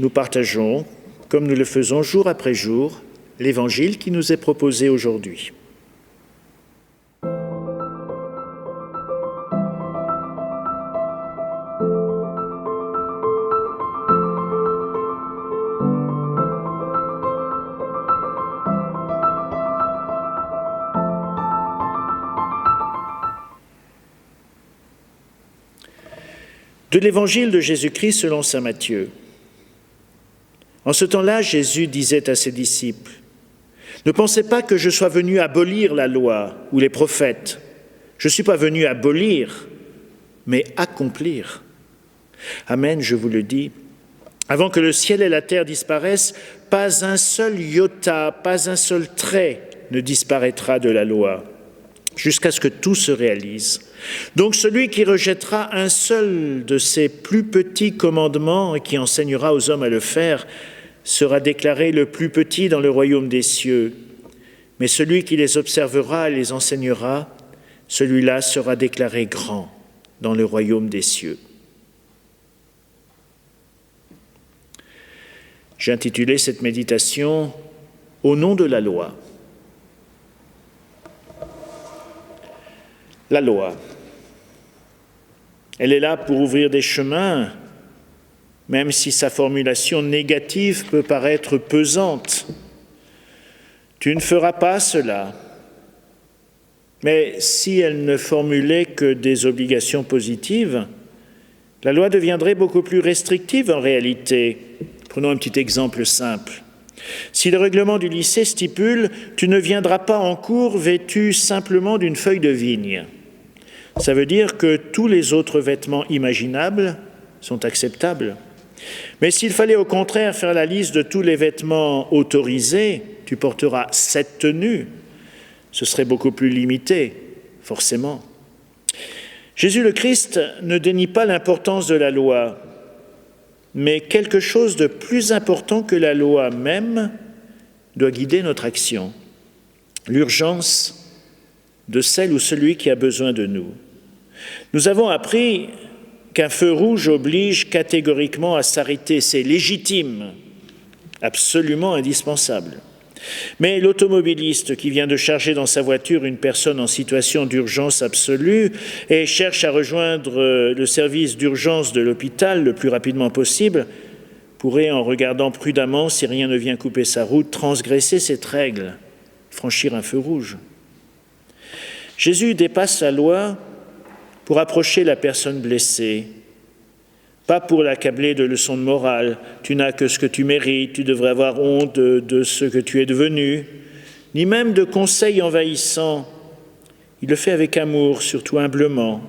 Nous partageons, comme nous le faisons jour après jour, l'évangile qui nous est proposé aujourd'hui. De l'évangile de Jésus-Christ selon saint Matthieu. En ce temps-là, Jésus disait à ses disciples : « Ne pensez pas que je sois venu abolir la loi ou les prophètes. Je ne suis pas venu abolir, mais accomplir. Amen, je vous le dis, avant que le ciel et la terre disparaissent, pas un seul iota, pas un seul trait ne disparaîtra de la loi, jusqu'à ce que tout se réalise. Donc celui qui rejettera un seul de ces plus petits commandements et qui enseignera aux hommes à le faire sera déclaré le plus petit dans le royaume des cieux. Mais celui qui les observera et les enseignera, celui-là sera déclaré grand dans le royaume des cieux. » J'ai intitulé cette méditation « Au nom de la loi ». La loi, elle est là pour ouvrir des chemins, même si sa formulation négative peut paraître pesante. Tu ne feras pas cela. Mais si elle ne formulait que des obligations positives, la loi deviendrait beaucoup plus restrictive en réalité. Prenons un petit exemple simple. Si le règlement du lycée stipule « tu ne viendras pas en cours vêtu simplement d'une feuille de vigne », ça veut dire que tous les autres vêtements imaginables sont acceptables. Mais s'il fallait au contraire faire la liste de tous les vêtements autorisés, tu porteras 7 tenues, ce serait beaucoup plus limité, forcément. Jésus le Christ ne dénie pas l'importance de la loi, mais quelque chose de plus important que la loi même doit guider notre action. L'urgence de celle ou celui qui a besoin de nous. Nous avons appris qu'un feu rouge oblige catégoriquement à s'arrêter. C'est légitime, absolument indispensable. Mais l'automobiliste qui vient de charger dans sa voiture une personne en situation d'urgence absolue et cherche à rejoindre le service d'urgence de l'hôpital le plus rapidement possible pourrait, en regardant prudemment si rien ne vient couper sa route, transgresser cette règle, franchir un feu rouge. Jésus dépasse la loi pour approcher la personne blessée, pas pour l'accabler de leçons de morale. Tu n'as que ce que tu mérites, tu devrais avoir honte de ce que tu es devenu, ni même de conseils envahissants. Il le fait avec amour, surtout humblement,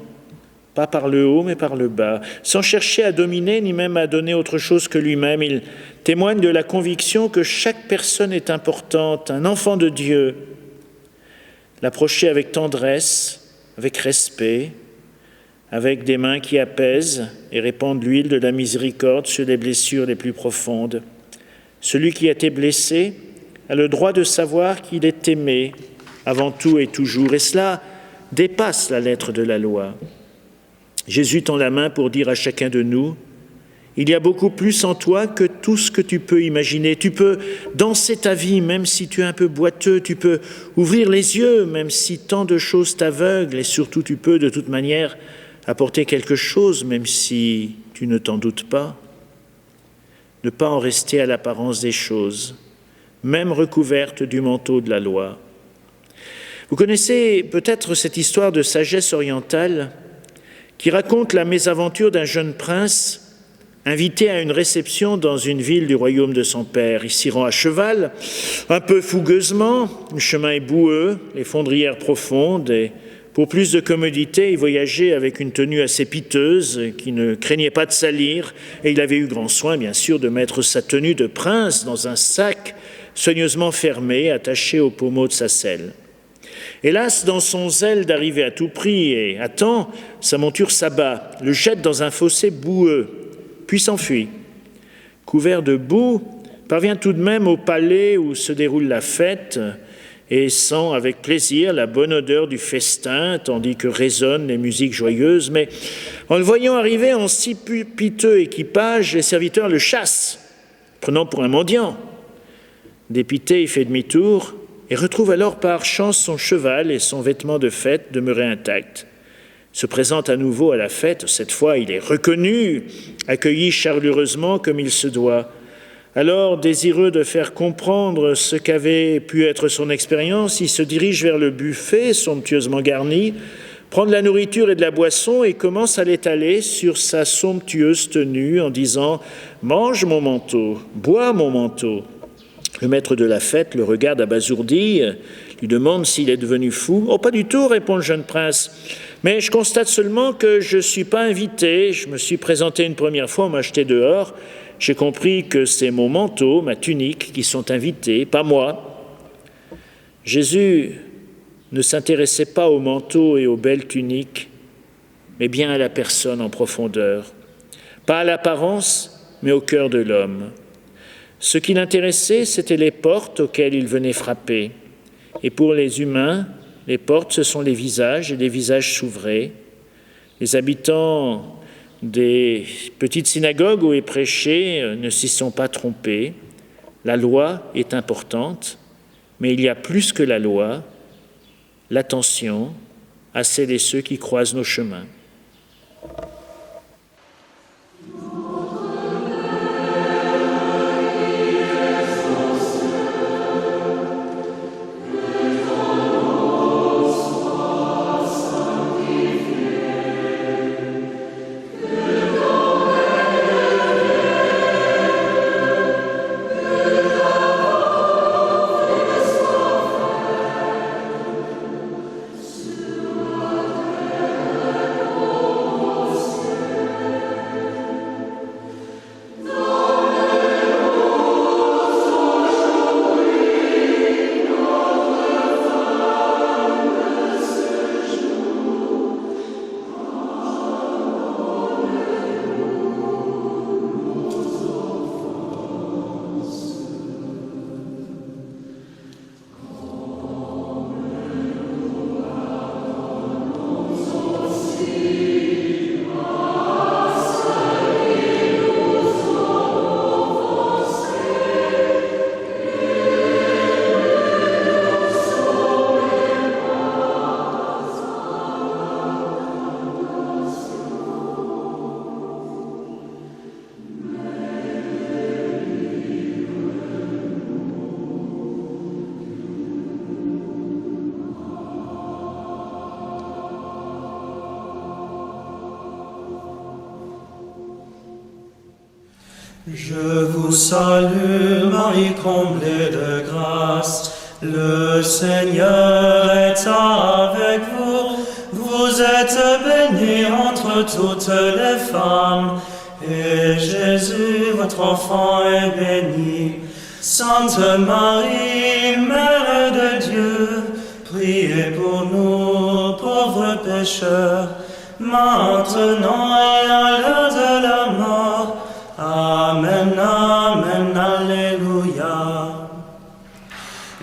pas par le haut mais par le bas, sans chercher à dominer ni même à donner autre chose que lui-même. Il témoigne de la conviction que chaque personne est importante, un enfant de Dieu. L'approcher avec tendresse, avec respect, avec des mains qui apaisent et répandent l'huile de la miséricorde sur les blessures les plus profondes. Celui qui a été blessé a le droit de savoir qu'il est aimé avant tout et toujours, et cela dépasse la lettre de la loi. Jésus tend la main pour dire à chacun de nous : il y a beaucoup plus en toi que tout ce que tu peux imaginer. Tu peux danser ta vie même si tu es un peu boiteux, tu peux ouvrir les yeux même si tant de choses t'aveuglent, et surtout tu peux de toute manière apporter quelque chose même si tu ne t'en doutes pas. Ne pas en rester à l'apparence des choses, même recouverte du manteau de la loi. Vous connaissez peut-être cette histoire de sagesse orientale qui raconte la mésaventure d'un jeune prince invité à une réception dans une ville du royaume de son père. Il s'y rend à cheval, un peu fougueusement, le chemin est boueux, les fondrières profondes, et pour plus de commodité, il voyageait avec une tenue assez piteuse qui ne craignait pas de salir, et il avait eu grand soin, bien sûr, de mettre sa tenue de prince dans un sac soigneusement fermé, attaché au pommeau de sa selle. Hélas, dans son zèle d'arriver à tout prix et à temps, sa monture s'abat, le jette dans un fossé boueux, puis s'enfuit. Couvert de boue, parvient tout de même au palais où se déroule la fête et sent avec plaisir la bonne odeur du festin, tandis que résonnent les musiques joyeuses. Mais en le voyant arriver en si piteux équipage, les serviteurs le chassent prenant pour un mendiant. Dépité, il fait demi-tour et retrouve alors par chance son cheval et son vêtement de fête demeurés intacts. Se présente à nouveau à la fête, cette fois il est reconnu, accueilli chaleureusement comme il se doit. Alors, désireux de faire comprendre ce qu'avait pu être son expérience, il se dirige vers le buffet somptueusement garni, prend de la nourriture et de la boisson et commence à l'étaler sur sa somptueuse tenue en disant « Mange mon manteau, bois mon manteau ». Le maître de la fête le regarde abasourdi, lui demande s'il est devenu fou. « Oh, pas du tout », répond le jeune prince. « Mais je constate seulement que je ne suis pas invité. Je me suis présenté une première fois, on m'a jeté dehors. J'ai compris que c'est mon manteau, ma tunique qui sont invités, pas moi. » Jésus ne s'intéressait pas au manteau et aux belles tuniques, mais bien à la personne en profondeur. Pas à l'apparence, mais au cœur de l'homme. Ce qui l'intéressait, c'était les portes auxquelles il venait frapper. Et pour les humains, les portes, ce sont les visages, et les visages s'ouvraient. Les habitants des petites synagogues où est prêché ne s'y sont pas trompés. La loi est importante, mais il y a plus que la loi, l'attention à celles et ceux qui croisent nos chemins. Je vous salue, Marie comblée de grâce, le Seigneur est avec vous. Vous êtes bénie entre toutes les femmes, et Jésus, votre enfant, est béni. Sainte Marie, Mère de Dieu, priez pour nous, pauvres pécheurs, maintenant et à l'heure de la mort. Amen, amen, alléluia.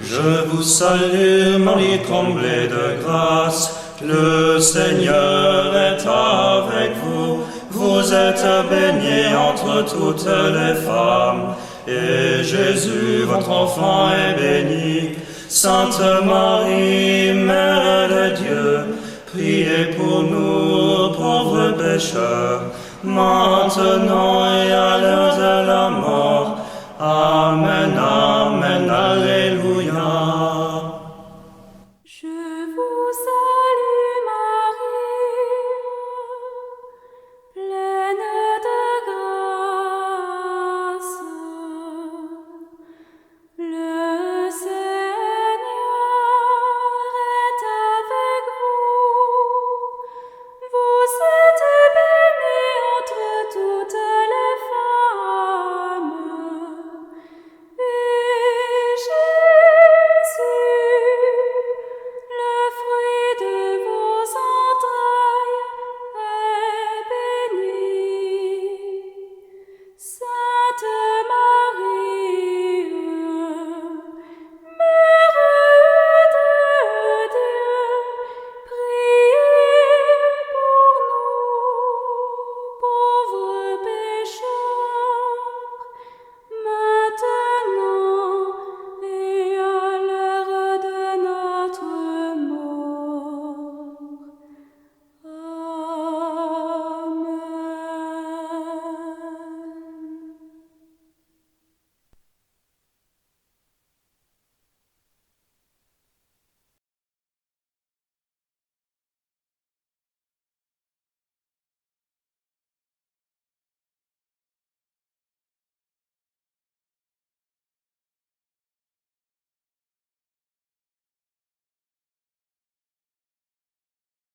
Je vous salue, Marie comblée de grâce, le Seigneur est avec vous. Vous êtes bénie entre toutes les femmes, et Jésus, votre enfant, est béni. Sainte Marie, Mère de Dieu, priez pour nous, pauvres pécheurs, maintenant et à l'heure de la mort. Amen.